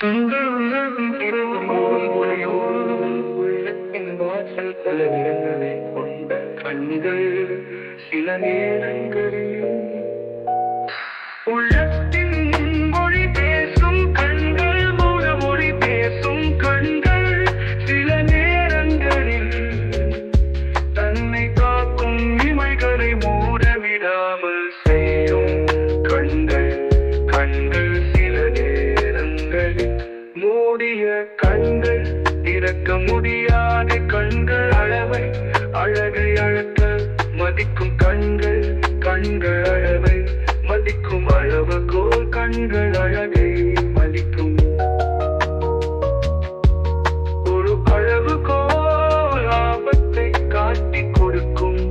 கண்கள் சில நேரங்களில் உள்ளத்தின் மொழி பேசும் கண்கள், மூல மொழி பேசும் கண்கள், சில நேரங்களில் தன்னை காக்கும் இமைகளை மூடவிடாமல் செய்யும் கண்கள். கண்கள் சில நேரங்களில் மூடிய கண்கள், திறக்க முடியாத கண்கள், அழகை அளக்க மதிக்கும் கண்கள். கண்கள் அளவை மதிக்கும் அளவுகோல், கண்கள் அழகை மதிக்கும் ஒரு அளவுகோல். ஆபத்தை காட்டிக் கொடுக்கும்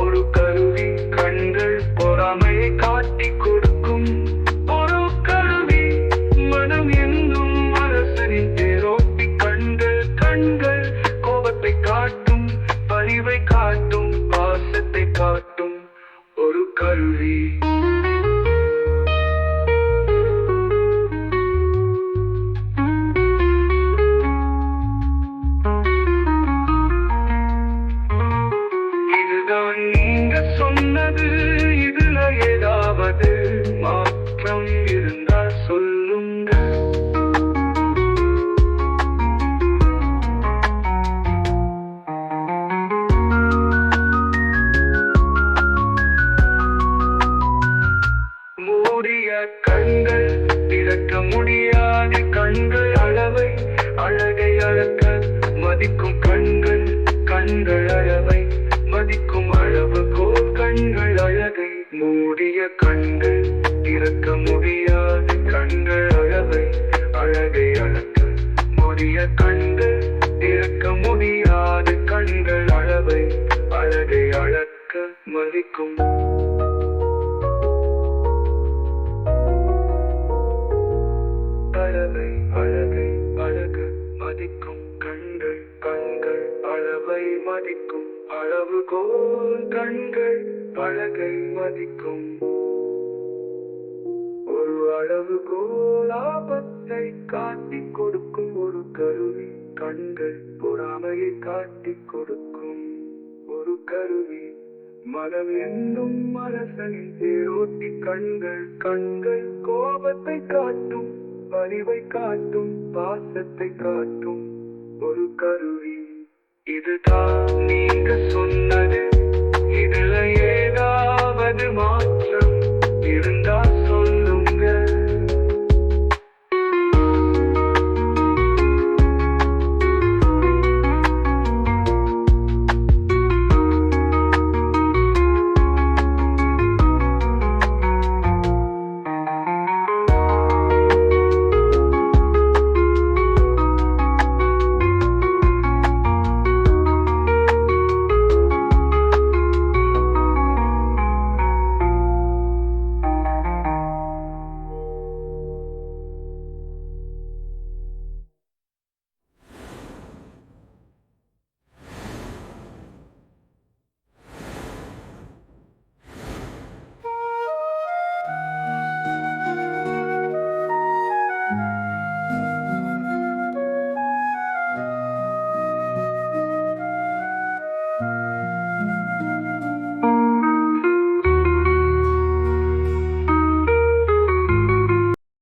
ஒரு கருவி கண்கள், பொறாமையை காட்டிக் கொடுக்கும் ஒரு கருவி, மனம் என்னும் அரசனின் தேரோட்டி கண்கள். கண்கள் கோபத்தை காட்டும், பரிவை காட்டும், பாசத்தை காட்டும் ஒரு கருவி. இதுதான் நீங்க சொன்னது, இதுல ஏதாவது மாற்றம் இருந்தால் சொல்லுங்க. மூடிய கண்கள், திறக்க முடியாத கண்கள், அழகை அளக்க மதிக்கும் கண்கள். கண்கள் அளவை மதிக்கும் அளவுகோல், கண்கள் அழகை. மூடிய கண்கள், திறக்க முடியாத கண்கள், அழகை அளக்க மூடிய கண்கள், திறக்க முடியாத கண்கள், அழகை அளக்க மதிக்கும் அழகு மதிக்கும் கண்கள். கண்கள் அளவை மதிக்கும் அளவுகோல், கண்கள் அழகை மதிக்கும் ஒரு அளவுகோல். ஆபத்தை காட்டிக் கொடுக்கும் ஒரு கருவி கண்கள், பொறாமையை காட்டிக் கொடுக்கும் ஒரு கருவி, மனம் என்னும் அரசனின் தேரோட்டி கண்கள். கண்கள் கோபத்தை காட்டும், பரிவை காட்டும், பாசத்தை காட்டும் ஒரு கருவி. இதுதான் நீங்க சொன்னது, இதுல ஏதாவது மாற்றம் இருந்தால் சொல்லுங்க.